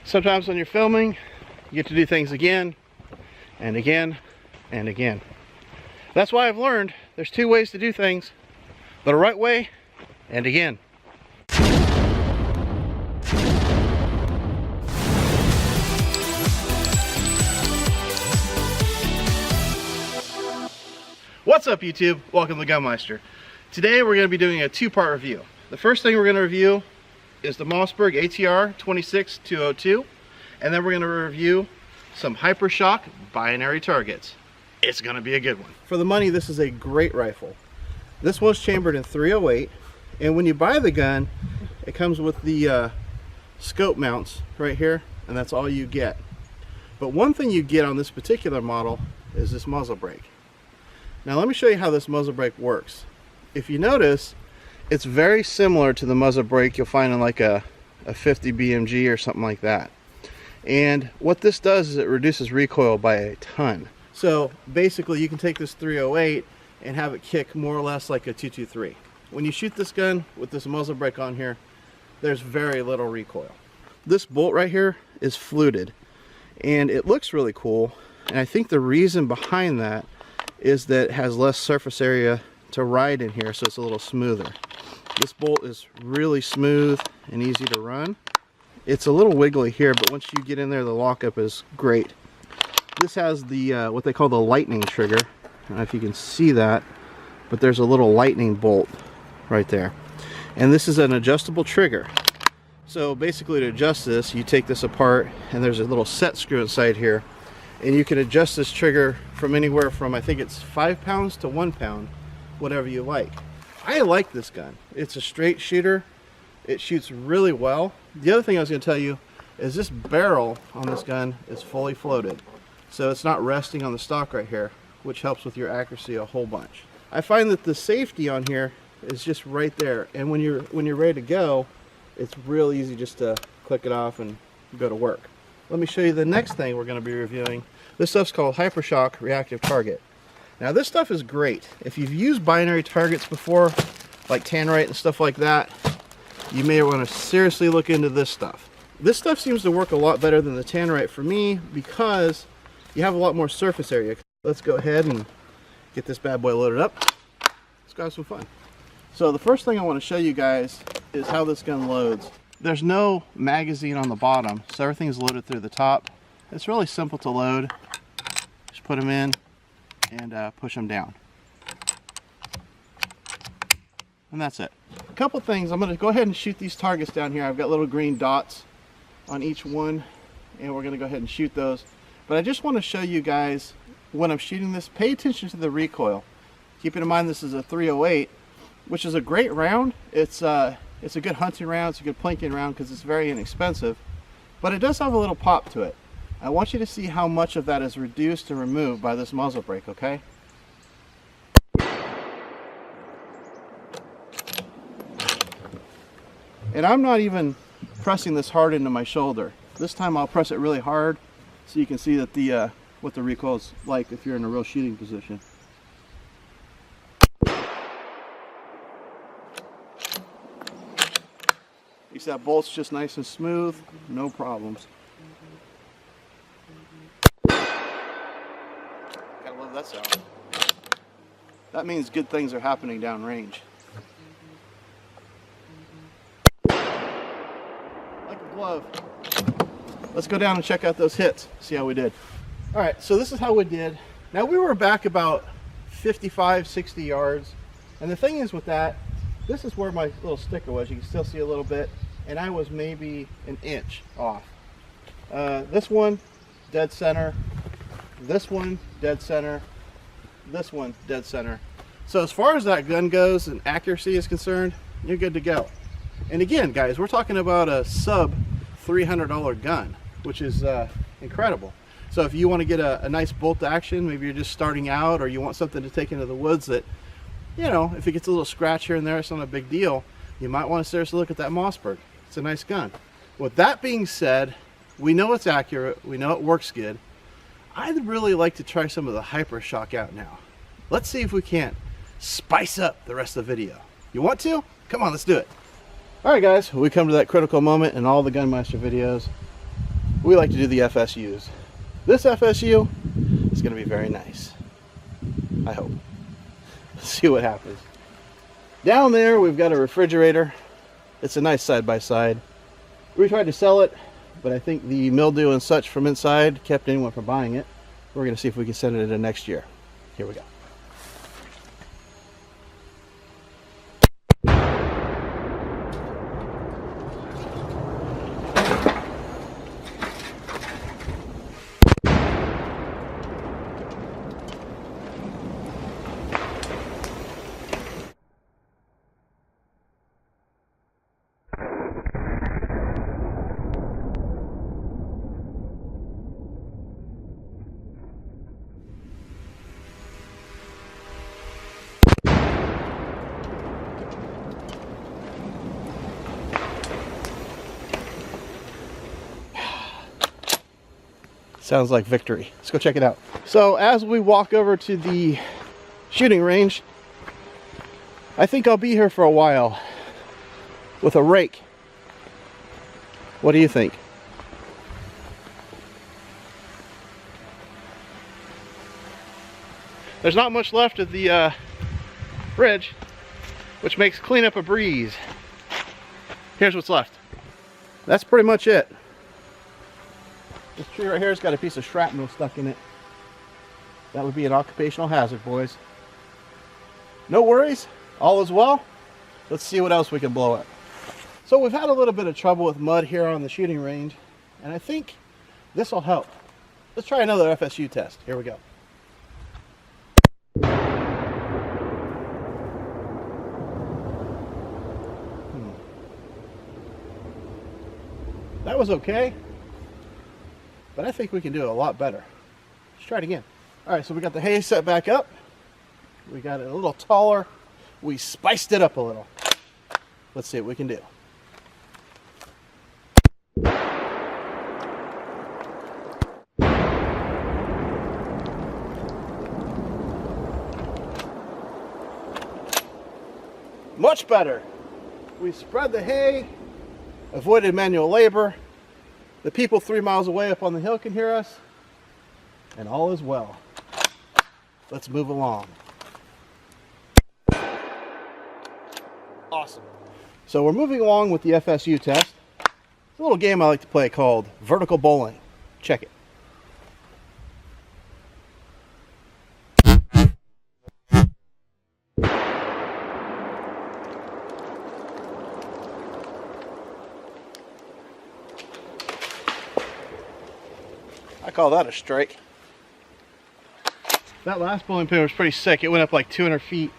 Sometimes when you're filming, you get to do things again and again and again. That's why I've learned there's two ways to do things: the right way and again. What's up, YouTube? Welcome to Gunmeister. Today we're going to be doing a two-part review. The first thing we're going to review is the Mossberg ATR 26202, and then we're going to review some Hypershock binary targets. It's going to be a good one. For the money, this is a great rifle. This was chambered in 308, and when you buy the gun, it comes with the scope mounts right here, and that's all you get. But one thing you get on this particular model is this muzzle brake. Now let me show you how this muzzle brake works. If you notice, it's very similar to the muzzle brake you'll find in like a 50 BMG or something like that. And what this does is it reduces recoil by a ton. So basically you can take this 308 and have it kick more or less like a 223. When you shoot this gun with this muzzle brake on here, there's very little recoil. This bolt right here is fluted, and it looks really cool. And I think the reason behind that is that it has less surface area to ride in here, so it's a little smoother. This bolt is really smooth and easy to run. It's a little wiggly here, but once you get in there, the lockup is great. This has the what they call the lightning trigger. I don't know if you can see that, but there's a little lightning bolt right there. And this is an adjustable trigger. So basically, to adjust this, you take this apart, and there's a little set screw inside here. And you can adjust this trigger from anywhere from, I think it's 5 pounds to 1 pound, whatever you like. I like this gun. It's a straight shooter. It shoots really well. The other thing I was going to tell you is this barrel on this gun is fully floated. So it's not resting on the stock right here, which helps with your accuracy a whole bunch. I find that the safety on here is just right there. And when you're ready to go, it's real easy just to click it off and go to work. Let me show you the next thing we're going to be reviewing. This stuff's called Hypershock Reactive Target. Now this stuff is great. If you've used binary targets before, like Tannerite and stuff like that, you may want to seriously look into this stuff. This stuff seems to work a lot better than the Tannerite for me because you have a lot more surface area. Let's go ahead and get this bad boy loaded up. Let's go have some fun. So the first thing I want to show you guys is how this gun loads. There's no magazine on the bottom, so everything's loaded through the top. It's really simple to load. Just put them in and push them down. And that's it. A couple things. I'm going to go ahead and shoot these targets down here. I've got little green dots on each one, and we're going to go ahead and shoot those. But I just want to show you guys when I'm shooting this, pay attention to the recoil. Keeping in mind this is a 308, which is a great round. It's a good hunting round, it's a good plinking round because it's very inexpensive, but it does have a little pop to it. I want you to see how much of that is reduced and removed by this muzzle brake, okay? And I'm not even pressing this hard into my shoulder. This time I'll press it really hard so you can see that what the recoil is like if you're in a real shooting position. You see that bolt's just nice and smooth, no problems. Gotta love that sound. That means good things are happening downrange. Like a glove. Let's go down and check out those hits, see how we did. Alright, so this is how we did. Now we were back about 55, 60 yards. And the thing is with that, this is where my little sticker was. You can still see a little bit. And I was maybe an inch off. This one, dead center. This one, dead center. This one, dead center. So as far as that gun goes and accuracy is concerned, you're good to go. And again, guys, we're talking about a sub $300 gun, which is incredible. So if you want to get a nice bolt action, maybe you're just starting out, or you want something to take into the woods that, you know, if it gets a little scratch here and there, it's not a big deal. You might want to seriously look at that Mossberg. It's a nice gun. With that being said, we know it's accurate, we know it works good. I'd really like to try some of the Hypershock out now. Let's see if we can't spice up the rest of the video. You want to? Come on, let's do it. Alright guys, we come to that critical moment in all the Gunmeister videos. we like to do the FSUs. This FSU is going to be very nice. I hope. Let's see what happens. Down there we've got a refrigerator. It's a nice side-by-side. We tried to sell it, but I think the mildew and such from inside kept anyone from buying it. We're going to see if we can send it into next year. Here we go. Sounds like victory. Let's go check it out. So as we walk over to the shooting range, I think I'll be here for a while with a rake. What do you think? There's not much left of the bridge, which makes cleanup a breeze. Here's what's left. That's pretty much it. This tree right here has got a piece of shrapnel stuck in it. That would be an occupational hazard, boys. No worries, all is well. Let's see what else we can blow up. So we've had a little bit of trouble with mud here on the shooting range, and I think this will help. Let's try another FSU test. Here we go. That was okay, but I think we can do it a lot better. Let's try it again. All right, so we got the hay set back up. We got it a little taller. We spiced it up a little. Let's see what we can do. Much better. We spread the hay, avoided manual labor. The people 3 miles away up on the hill can hear us, and all is well. Let's move along. Awesome. So we're moving along with the FSU test. It's a little game I like to play called vertical bowling. Check it. I call that a strike. That last bowling pin was pretty sick. It went up like 200 feet.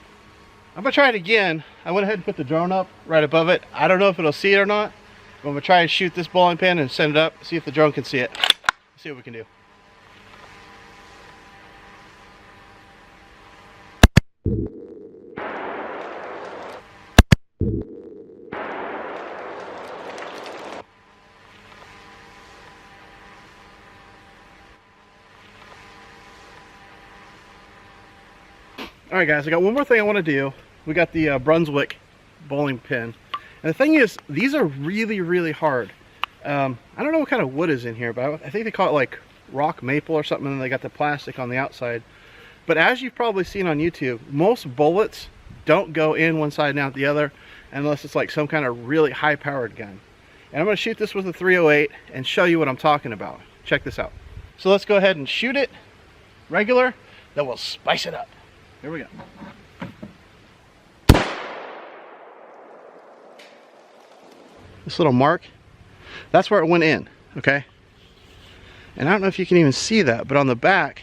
I'm gonna try it again. I went ahead and put the drone up right above it. I don't know if it'll see it or not, but I'm gonna try and shoot this bowling pin and send it up, see if the drone can see it. See what we can do. All right, guys, I got one more thing I want to do. We got the Brunswick bowling pin. And the thing is, these are really, really hard. I don't know what kind of wood is in here, but I think they call it like rock maple or something, and they got the plastic on the outside. But as you've probably seen on YouTube, most bullets don't go in one side and out the other unless it's like some kind of really high-powered gun. And I'm going to shoot this with a 308 and show you what I'm talking about. Check this out. So let's go ahead and shoot it regular, then we'll spice it up. Here we go. This little mark, that's where it went in, okay? And I don't know if you can even see that, but on the back,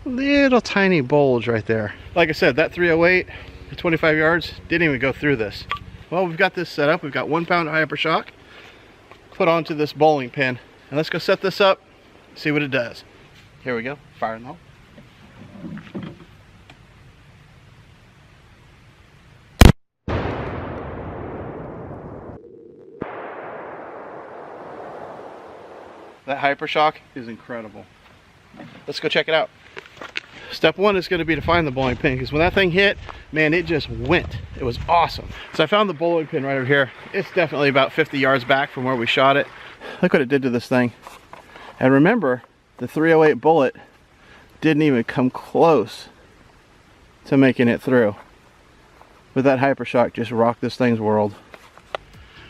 little tiny bulge right there. Like I said, that 308 at 25 yards didn't even go through this. Well, we've got this set up. We've got 1 pound hypershock put onto this bowling pin. And let's go set this up, see what it does. Here we go, firing off. That hypershock is incredible. Let's go check it out. Step one is going to be to find the bowling pin, because when that thing hit, man, it just went. It was awesome. So I found the bowling pin right over here. It's definitely about 50 yards back from where we shot it. Look what it did to this thing. And remember, the 308 bullet didn't even come close to making it through. But that hypershock just rocked this thing's world.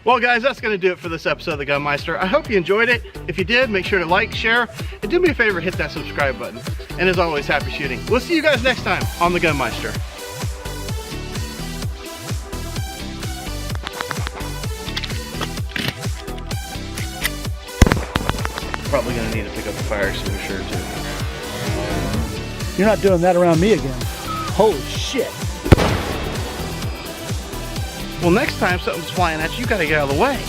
Well guys, that's going to do it for this episode of the Gunmeister. I hope you enjoyed it. If you did, make sure to like, share, and do me a favor, hit that subscribe button. And as always, happy shooting. We'll see you guys next time on the Gunmeister. Probably going to need to pick up the fire extinguisher too. You're not doing that around me again. Holy shit. Well, next time something's flying at you, you gotta get out of the way.